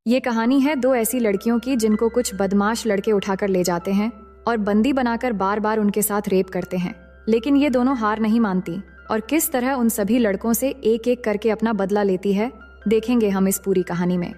ये कहानी है दो ऐसी लड़कियों की जिनको कुछ बदमाश लड़के उठाकर ले जाते हैं और बंदी बनाकर बार बार उनके साथ रेप करते हैं। लेकिन ये दोनों हार नहीं मानती और किस तरह उन सभी लड़कों से एक एक करके अपना बदला लेती है, देखेंगे हम इस पूरी कहानी में।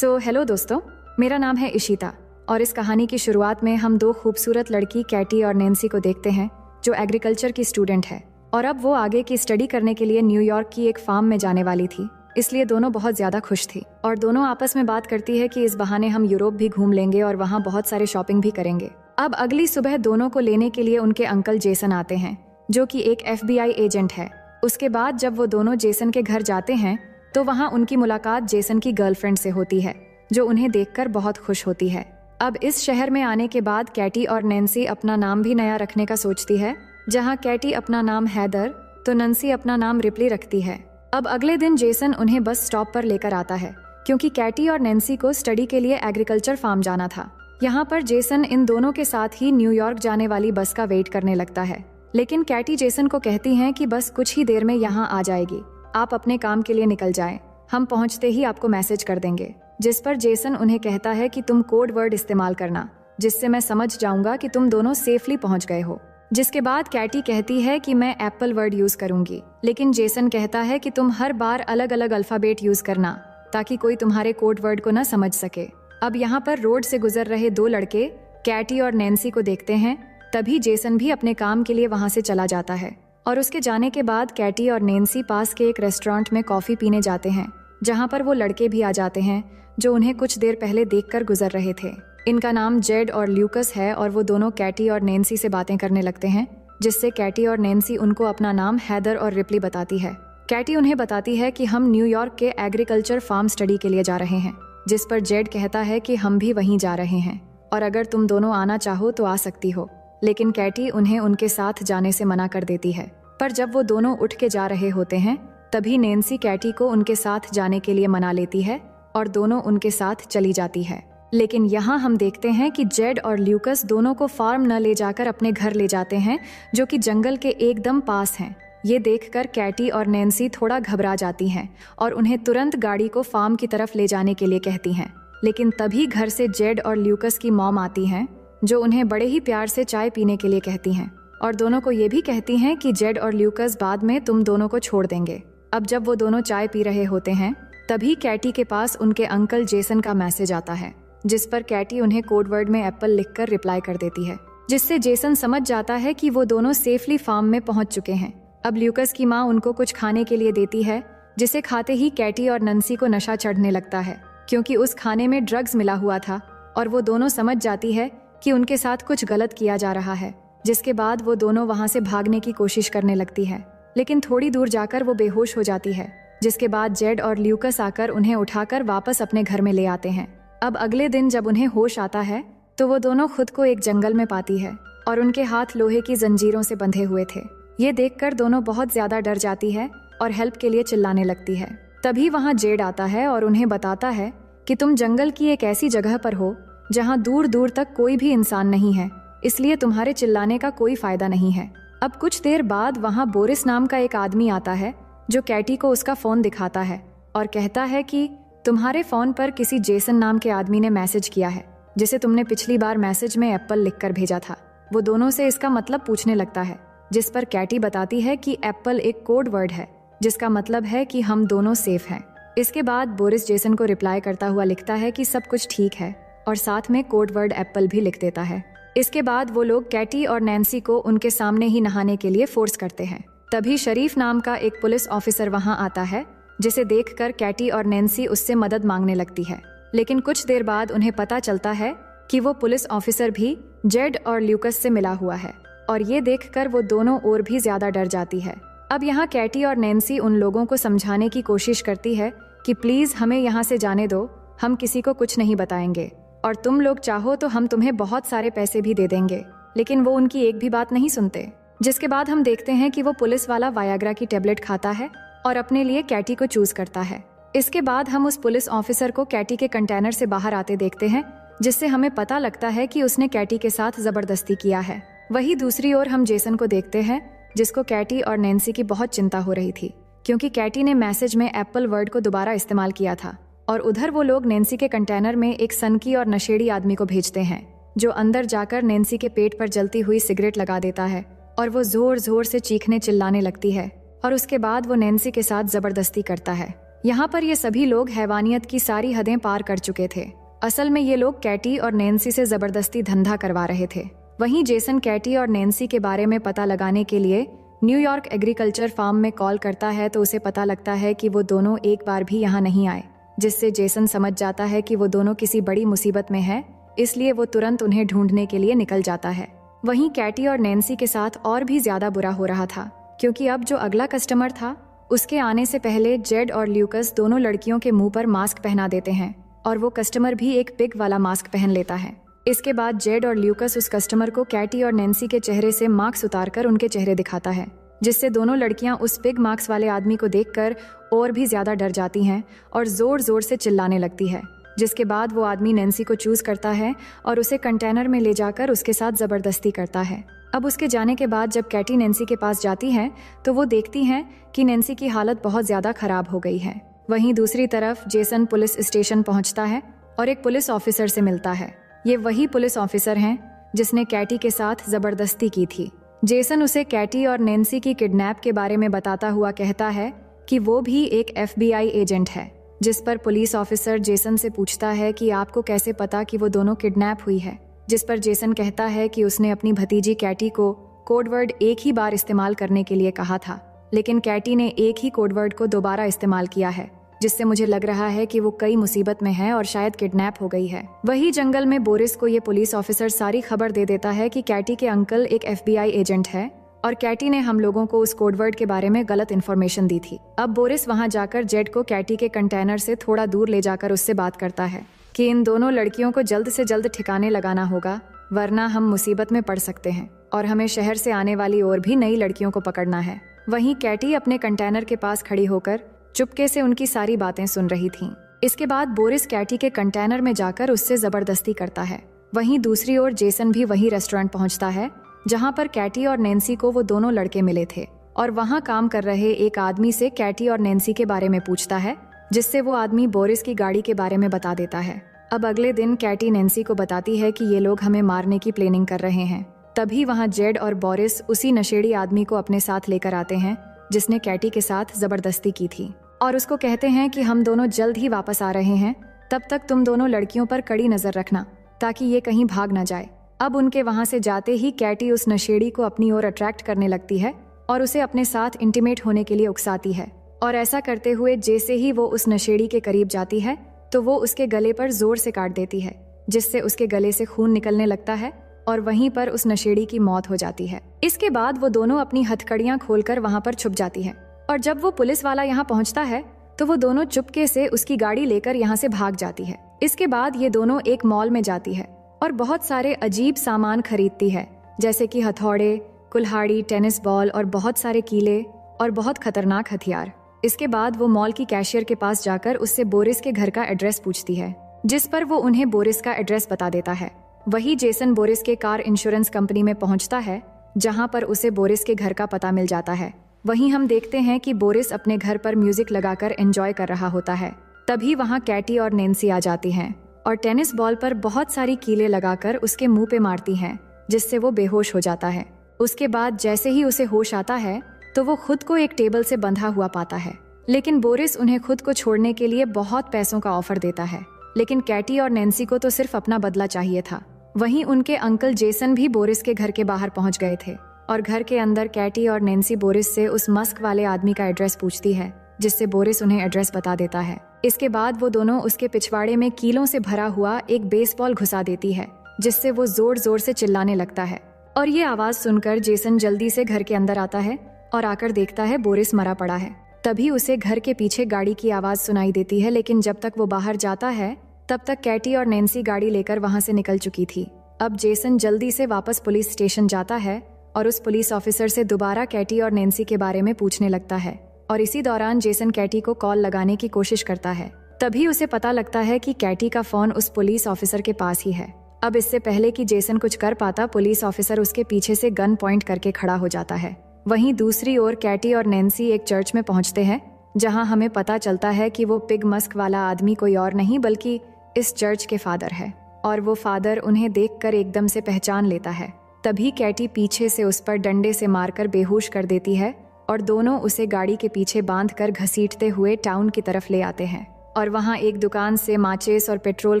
हेलो दोस्तों, मेरा नाम है इशिता और इस कहानी की शुरुआत में हम दो खूबसूरत लड़की कैटी और नैन्सी को देखते हैं जो एग्रीकल्चर की स्टूडेंट है और अब वो आगे की स्टडी करने के लिए न्यूयॉर्क की एक फार्म में जाने वाली थी। इसलिए दोनों बहुत ज्यादा खुश थी और दोनों आपस में बात करती है कि इस बहाने हम यूरोप भी घूम लेंगे और वहाँ बहुत सारे शॉपिंग भी करेंगे। अब अगली सुबह दोनों को लेने के लिए उनके अंकल जेसन आते हैं जो कि एक FBI एजेंट है। उसके बाद जब वो दोनों जेसन के घर जाते हैं तो वहाँ उनकी मुलाकात जेसन की गर्लफ्रेंड से होती है जो उन्हें देखकर बहुत खुश होती है। अब इस शहर में आने के बाद कैटी और नैन्सी अपना नाम भी नया रखने का सोचती है। जहाँ कैटी अपना नाम हैदर तो नैन्सी अपना नाम रिप्ली रखती है। अब अगले दिन जेसन उन्हें बस स्टॉप पर लेकर आता है क्योंकि कैटी और नैन्सी को स्टडी के लिए एग्रीकल्चर फार्म जाना था। यहाँ पर जेसन इन दोनों के साथ ही न्यूयॉर्क जाने वाली बस का वेट करने लगता है, लेकिन कैटी जेसन को कहती हैं कि बस कुछ ही देर में यहाँ आ जाएगी, आप अपने काम के लिए निकल जाएं, हम पहुँचते ही आपको मैसेज कर देंगे। जिस पर जेसन उन्हें कहता है कि तुम कोड वर्ड इस्तेमाल करना जिससे मैं समझ जाऊंगा कि तुम दोनों सेफली पहुँच गए हो। जिसके बाद कैटी कहती है कि मैं एप्पल वर्ड यूज करूंगी, लेकिन जेसन कहता है कि तुम हर बार अलग अलग अल्फाबेट यूज करना ताकि कोई तुम्हारे कोड वर्ड को न समझ सके। अब यहाँ पर रोड से गुजर रहे दो लड़के कैटी और नैन्सी को देखते हैं, तभी जेसन भी अपने काम के लिए वहाँ से चला जाता है और उसके जाने के बाद कैटी और नैन्सी पास के एक रेस्टोरेंट में कॉफी पीने जाते हैं जहाँ पर वो लड़के भी आ जाते हैं जो उन्हें कुछ देर पहले देखकर गुजर रहे थे। इनका नाम जेड और ल्यूकस है और वो दोनों कैटी और नैन्सी से बातें करने लगते हैं, जिससे कैटी और नैन्सी उनको अपना नाम हैदर और रिप्ली बताती है। कैटी उन्हें बताती है कि हम न्यूयॉर्क के एग्रीकल्चर फार्म स्टडी के लिए जा रहे हैं, जिस पर जेड कहता है कि हम भी वहीं जा रहे हैं और अगर तुम दोनों आना चाहो तो आ सकती हो। लेकिन कैटी उन्हें उनके साथ जाने से मना कर देती है। पर जब वो दोनों उठ के जा रहे होते हैं तभी नैन्सी कैटी को उनके साथ जाने के लिए मना लेती है और दोनों उनके साथ चली जाती है। लेकिन यहाँ हम देखते हैं कि जेड और ल्यूकस दोनों को फार्म न ले जाकर अपने घर ले जाते हैं जो कि जंगल के एकदम पास हैं। ये देखकर कैटी और नैन्सी थोड़ा घबरा जाती हैं और उन्हें तुरंत गाड़ी को फार्म की तरफ ले जाने के लिए कहती हैं। लेकिन तभी घर से जेड और ल्यूकस की मॉम आती हैं जो उन्हें बड़े ही प्यार से चाय पीने के लिए कहती हैं और दोनों को ये भी कहती हैं कि जेड और ल्यूकस बाद में तुम दोनों को छोड़ देंगे। अब जब वो दोनों चाय पी रहे होते हैं तभी कैटी के पास उनके अंकल जेसन का मैसेज आता है, जिस पर कैटी उन्हें कोड वर्ड में एप्पल लिखकर रिप्लाई कर देती है, जिससे जेसन समझ जाता है कि वो दोनों सेफली फार्म में पहुंच चुके हैं। अब ल्यूकस की माँ उनको कुछ खाने के लिए देती है, जिसे खाते ही कैटी और नैन्सी को नशा चढ़ने लगता है क्योंकि उस खाने में ड्रग्स मिला हुआ था और वो दोनों समझ जाती है कि उनके साथ कुछ गलत किया जा रहा है। जिसके बाद वो दोनों वहाँ से भागने की कोशिश करने लगती है, लेकिन थोड़ी दूर जाकर वो बेहोश हो जाती है। जिसके बाद जेड और ल्यूकस आकर उन्हें उठाकर वापस अपने घर में ले आते हैं। अब अगले दिन जब उन्हें होश आता है तो वो दोनों खुद को एक जंगल में पाती है और उनके हाथ लोहे की जंजीरों से बंधे हुए थे। ये देखकर दोनों बहुत ज्यादा डर जाती है और हेल्प के लिए चिल्लाने लगती है। तभी वहाँ जेड आता है और उन्हें बताता है कि तुम जंगल की एक ऐसी जगह पर हो जहाँ दूर दूर तक कोई भी इंसान नहीं है, इसलिए तुम्हारे चिल्लाने का कोई फायदा नहीं है। अब कुछ देर बाद वहाँ बोरिस नाम का एक आदमी आता है जो कैटी को उसका फोन दिखाता है और कहता है कि तुम्हारे फोन पर किसी जेसन नाम के आदमी ने मैसेज किया है जिसे तुमने पिछली बार मैसेज में एप्पल लिखकर भेजा था। वो दोनों से इसका मतलब पूछने लगता है, जिस पर कैटी बताती है कि एप्पल एक कोड वर्ड है जिसका मतलब है कि हम दोनों सेफ हैं। इसके बाद बोरिस जेसन को रिप्लाई करता हुआ लिखता है कि सब कुछ ठीक है और साथ में कोड वर्ड एप्पल भी लिख देता है। इसके बाद वो लोग कैटी और नैन्सी को उनके सामने ही नहाने के लिए फोर्स करते हैं। तभी शरीफ नाम का एक पुलिस ऑफिसर वहाँ आता है, जिसे देखकर कैटी और नैन्सी उससे मदद मांगने लगती है। लेकिन कुछ देर बाद उन्हें पता चलता है कि वो पुलिस ऑफिसर भी जेड और ल्यूकस से मिला हुआ है और ये देखकर वो दोनों और भी ज्यादा डर जाती है। अब यहाँ कैटी और नैन्सी उन लोगों को समझाने की कोशिश करती है कि प्लीज हमें यहाँ से जाने दो, हम किसी को कुछ नहीं बताएंगे और तुम लोग चाहो तो हम तुम्हें बहुत सारे पैसे भी दे देंगे। लेकिन वो उनकी एक भी बात नहीं सुनते। जिसके बाद हम देखते हैं कि वो पुलिस वाला वायाग्रा की टेबलेट खाता है और अपने लिए कैटी को चूज करता है। इसके बाद हम उस पुलिस ऑफिसर को कैटी के कंटेनर से बाहर आते देखते हैं, जिससे हमें पता लगता है कि उसने कैटी के साथ जबरदस्ती किया है। वहीं दूसरी ओर हम जेसन को देखते हैं, जिसको कैटी और नैन्सी की बहुत चिंता हो रही थी क्योंकि कैटी ने मैसेज में एप्पल वर्ड को दोबारा इस्तेमाल किया था और उधर वो लोग नैन्सी के कंटेनर में एक सनकी और नशेड़ी आदमी को भेजते हैं, जो अंदर जाकर नैन्सी के पेट पर जलती हुई सिगरेट लगा देता है और वो जोर जोर से चीखने चिल्लाने लगती है और उसके बाद वो नैन्सी के साथ जबरदस्ती करता है। यहाँ पर ये सभी लोग हैवानियत की सारी हदें पार कर चुके थे। असल में ये लोग कैटी और नैन्सी से जबरदस्ती धंधा करवा रहे थे। वहीं जेसन कैटी और नैन्सी के बारे में पता लगाने के लिए न्यूयॉर्क एग्रीकल्चर फार्म में कॉल करता है तो उसे पता लगता है कि वो दोनों एक बार भी यहाँ नहीं आए, जिससे जेसन समझ जाता है कि वो दोनों किसी बड़ी मुसीबत में है, इसलिए वो तुरंत उन्हें ढूंढने के लिए निकल जाता है। वहीं कैटी और नैन्सी के साथ और भी ज्यादा बुरा हो रहा था, क्योंकि अब जो अगला कस्टमर था उसके आने से पहले जेड और ल्यूकस दोनों लड़कियों के मुंह पर मास्क पहना देते हैं और वो कस्टमर भी एक पिग वाला मास्क पहन लेता है। इसके बाद जेड और ल्यूकस उस कस्टमर को कैटी और नैन्सी के चेहरे से मास्क उतारकर उनके चेहरे दिखाता है, जिससे दोनों लड़कियां उस पिग मास्क वाले आदमी को देखकर और भी ज्यादा डर जाती हैं और जोर जोर से चिल्लाने लगती है। जिसके बाद वो आदमी नैन्सी को चूज करता है और उसे कंटेनर में ले जाकर उसके साथ जबरदस्ती करता है। अब उसके जाने के बाद जब कैटी नैन्सी के पास जाती है तो वो देखती हैं कि नैन्सी की हालत बहुत ज्यादा खराब हो गई है। वहीं दूसरी तरफ जेसन पुलिस स्टेशन पहुंचता है और एक पुलिस ऑफिसर से मिलता है। ये वही पुलिस ऑफिसर हैं जिसने कैटी के साथ जबरदस्ती की थी। जेसन उसे कैटी और नैन्सी की किडनैप के बारे में बताता हुआ कहता है कि वो भी एक FBI एजेंट है, जिस पर पुलिस ऑफिसर जेसन से पूछता है कि आपको कैसे पता कि वो दोनों किडनैप हुई है, जिस पर जेसन कहता है कि उसने अपनी भतीजी कैटी को कोडवर्ड एक ही बार इस्तेमाल करने के लिए कहा था, लेकिन कैटी ने एक ही कोडवर्ड को दोबारा इस्तेमाल किया है, जिससे मुझे लग रहा है कि वो कई मुसीबत में है और शायद किडनैप हो गई है। वही जंगल में बोरिस को ये पुलिस ऑफिसर सारी खबर दे देता है कि कैटी के अंकल एक FBI एजेंट है और कैटी ने हम लोगों को उस कोडवर्ड के बारे में गलत इन्फॉर्मेशन दी थी। अब बोरिस वहां जाकर जेड को कैटी के कंटेनर से थोड़ा दूर ले जाकर उससे बात करता है कि इन दोनों लड़कियों को जल्द से जल्द ठिकाने लगाना होगा, वरना हम मुसीबत में पड़ सकते हैं और हमें शहर से आने वाली और भी नई लड़कियों को पकड़ना है। वहीं कैटी अपने कंटेनर के पास खड़ी होकर चुपके से उनकी सारी बातें सुन रही थीं। इसके बाद बोरिस कैटी के कंटेनर में जाकर उससे जबरदस्ती करता है। वहीं दूसरी ओर जेसन भी वही रेस्टोरेंट पहुंचता है जहां पर कैटी और नैन्सी को वो दोनों लड़के मिले थे और वहां काम कर रहे एक आदमी से कैटी और नैन्सी के बारे में पूछता है, जिससे वो आदमी बोरिस की गाड़ी के बारे में बता देता है। अब अगले दिन कैटी नैन्सी को बताती है कि ये लोग हमें मारने की प्लानिंग कर रहे हैं। तभी वहां जेड और बोरिस उसी नशेड़ी आदमी को अपने साथ लेकर आते हैं जिसने कैटी के साथ जबरदस्ती की थी और उसको कहते हैं कि हम दोनों जल्द ही वापस आ रहे हैं, तब तक तुम दोनों लड़कियों पर कड़ी नजर रखना ताकि ये कहीं भाग ना जाए। अब उनके वहां से जाते ही कैटी उस नशेड़ी को अपनी ओर अट्रैक्ट करने लगती है और उसे अपने साथ इंटीमेट होने के लिए उकसाती है और ऐसा करते हुए जैसे ही वो उस नशेड़ी के करीब जाती है तो वो उसके गले पर जोर से काट देती है, जिससे उसके गले से खून निकलने लगता है और वहीं पर उस नशेड़ी की मौत हो जाती है। इसके बाद वो दोनों अपनी हथकड़ियां खोलकर वहां पर छुप जाती है और जब वो पुलिस वाला यहाँ पहुंचता है तो वो दोनों चुपके से उसकी गाड़ी लेकर यहाँ से भाग जाती है। इसके बाद ये दोनों एक मॉल में जाती है और बहुत सारे अजीब सामान खरीदती है, जैसे कि हथौड़े, कुल्हाड़ी, टेनिस बॉल और बहुत सारे कीले और बहुत खतरनाक हथियार। इसके बाद वो मॉल की कैशियर के पास जाकर उससे बोरिस के घर का एड्रेस पूछती है, जिस पर वो उन्हें बोरिस का एड्रेस बता देता है। वही जेसन बोरिस के कार इंश्योरेंस कंपनी में पहुंचता है जहां पर उसे बोरिस के घर का पता मिल जाता है। वहीं हम देखते हैं कि बोरिस अपने घर पर म्यूजिक लगाकर एंजॉय कर रहा होता है। तभी वहां कैटी और नैन्सी आ जाती हैं और टेनिस बॉल पर बहुत सारी कीलें लगाकर उसके मुंह पे मारती हैं, जिससे वो बेहोश हो जाता है। उसके बाद जैसे ही उसे होश आता है तो वो खुद को एक टेबल से बंधा हुआ पाता है, लेकिन बोरिस उन्हें खुद को छोड़ने के लिए बहुत पैसों का ऑफर देता है। लेकिन कैटी और नैन्सी को तो सिर्फ अपना बदला चाहिए था। वहीं उनके अंकल जेसन भी बोरिस के घर के बाहर पहुंच गए थे और घर के अंदर कैटी और नैन्सी बोरिस से उस मस्क वाले आदमी का एड्रेस पूछती है, जिससे बोरिस उन्हें एड्रेस बता देता है। इसके बाद वो दोनों उसके पिछवाड़े में कीलों से भरा हुआ एक बेसबॉल घुसा देती है, जिससे वो जोर जोर से चिल्लाने लगता है और ये आवाज सुनकर जेसन जल्दी से घर के अंदर आता है और आकर देखता है बोरिस मरा पड़ा है। तभी उसे घर के पीछे गाड़ी की आवाज सुनाई देती है, लेकिन जब तक वो बाहर जाता है तब तक कैटी और नैन्सी गाड़ी लेकर वहां से निकल चुकी थी। अब जेसन जल्दी से वापस पुलिस स्टेशन जाता है और उस पुलिस ऑफिसर से दोबारा कैटी और नैन्सी के बारे में पूछने लगता है और इसी दौरान जेसन कैटी को कॉल लगाने की कोशिश करता है। तभी उसे पता लगता है कि कैटी का फोन उस पुलिस ऑफिसर के पास ही है। अब इससे पहले कि जेसन कुछ कर पाता, पुलिस ऑफिसर उसके पीछे से गन पॉइंट करके खड़ा हो जाता है। वहीं दूसरी ओर कैटी और नैन्सी एक चर्च में पहुंचते हैं जहां हमें पता चलता है कि वो पिग मस्क वाला आदमी कोई और नहीं बल्कि इस चर्च के फादर है और वो फादर उन्हें देखकर एकदम से पहचान लेता है। तभी कैटी पीछे से उस पर डंडे से मारकर बेहोश कर देती है और दोनों उसे गाड़ी के पीछे बांधकर घसीटते हुए टाउन की तरफ ले आते हैं और वहां एक दुकान से माचिस और पेट्रोल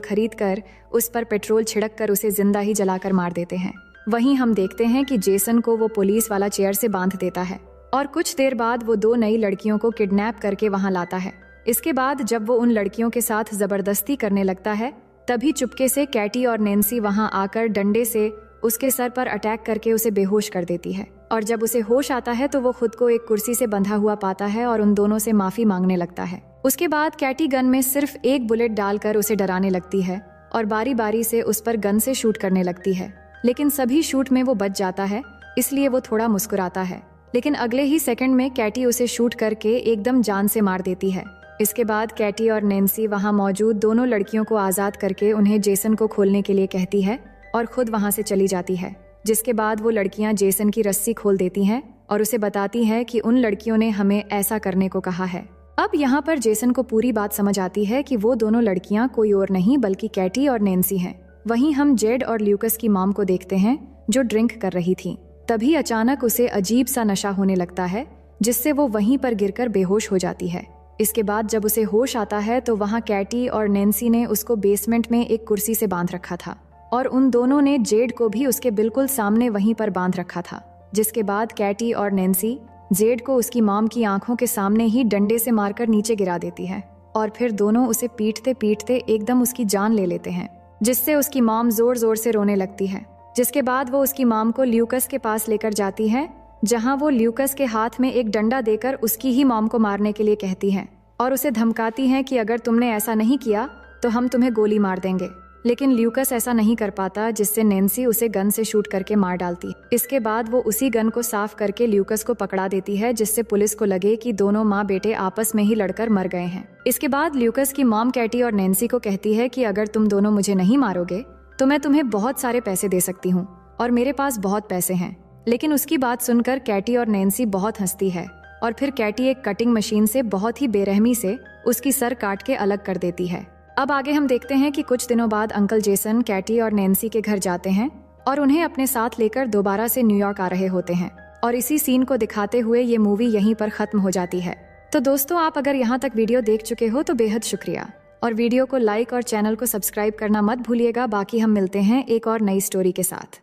खरीद कर उस पर पेट्रोल छिड़क कर उसे जिंदा ही जलाकर मार देते हैं। वहीं हम देखते हैं कि जेसन को वो पुलिस वाला चेयर से बांध देता है और कुछ देर बाद वो 2 नई लड़कियों को किडनैप करके वहां लाता है। इसके बाद जब वो उन लड़कियों के साथ जबरदस्ती करने लगता है तभी चुपके से कैटी और नैन्सी वहां आकर डंडे से उसके सर पर अटैक करके उसे बेहोश कर देती है और जब उसे होश आता है तो वो खुद को एक कुर्सी से बंधा हुआ पाता है और उन दोनों से माफी मांगने लगता है। उसके बाद कैटी गन में सिर्फ एक बुलेट डालकर उसे डराने लगती है और बारी बारी से उस पर गन से शूट करने लगती है, लेकिन सभी शूट में वो बच जाता है, इसलिए वो थोड़ा मुस्कुराता है। लेकिन अगले ही सेकंड में कैटी उसे शूट करके एकदम जान से मार देती है। इसके बाद कैटी और नैन्सी वहां मौजूद दोनों लड़कियों को आजाद करके उन्हें जेसन को खोलने के लिए कहती है और खुद वहां से चली जाती है। जिसके बाद वो लड़कियां जेसन की रस्सी खोल देती हैं और उसे बताती हैं कि उन लड़कियों ने हमें ऐसा करने को कहा है। अब यहाँ पर जेसन को पूरी बात समझ आती है कि वो दोनों लड़कियां कोई और नहीं बल्कि कैटी और नैन्सी हैं। वहीं हम जेड और ल्यूकस की मॉम को देखते हैं जो ड्रिंक कर रही थी। तभी अचानक उसे अजीब सा नशा होने लगता है जिससे वो वहीं पर गिरकर बेहोश हो जाती है। इसके बाद जब उसे होश आता है तो वहाँ कैटी और नैन्सी ने उसको बेसमेंट में एक कुर्सी से बांध रखा था और उन दोनों ने जेड को भी उसके बिल्कुल सामने वहीं पर बांध रखा था। जिसके बाद कैटी और नैन्सी जेड को उसकी मॉम की आंखों के सामने ही डंडे से मारकर नीचे गिरा देती है और फिर दोनों उसे पीटते पीटते एकदम उसकी जान ले लेते हैं, जिससे उसकी मॉम जोर जोर से रोने लगती है। जिसके बाद वो उसकी मॉम को ल्यूकस के पास लेकर जाती है जहां वो ल्यूकस के हाथ में एक डंडा देकर उसकी ही मॉम को मारने के लिए कहती हैं और उसे धमकाती हैं कि अगर तुमने ऐसा नहीं किया तो हम तुम्हें गोली मार देंगे। लेकिन ल्यूकस ऐसा नहीं कर पाता, जिससे नैन्सी उसे गन से शूट करके मार डालती। इसके बाद वो उसी गन को साफ करके ल्यूकस को पकड़ा देती है, जिससे पुलिस को लगे कि दोनों माँ बेटे आपस में ही लड़कर मर गए हैं। इसके बाद ल्यूकस की मॉम कैटी और नैन्सी को कहती है कि अगर तुम दोनों मुझे नहीं मारोगे तो मैं तुम्हें बहुत सारे पैसे दे सकती हूँ और मेरे पास बहुत पैसे हैं। लेकिन उसकी बात सुनकर कैटी और नैन्सी बहुत हंसती है और फिर कैटी एक कटिंग मशीन से बहुत ही बेरहमी से उसकी सर काट के अलग कर देती है। अब आगे हम देखते हैं कि कुछ दिनों बाद अंकल जेसन कैटी और नैन्सी के घर जाते हैं और उन्हें अपने साथ लेकर दोबारा से न्यूयॉर्क आ रहे होते हैं और इसी सीन को दिखाते हुए ये मूवी यहीं पर खत्म हो जाती है। तो दोस्तों, आप अगर यहाँ तक वीडियो देख चुके हो तो बेहद शुक्रिया और वीडियो को लाइक और चैनल को सब्सक्राइब करना मत भूलिएगा। बाकी हम मिलते हैं एक और नई स्टोरी के साथ।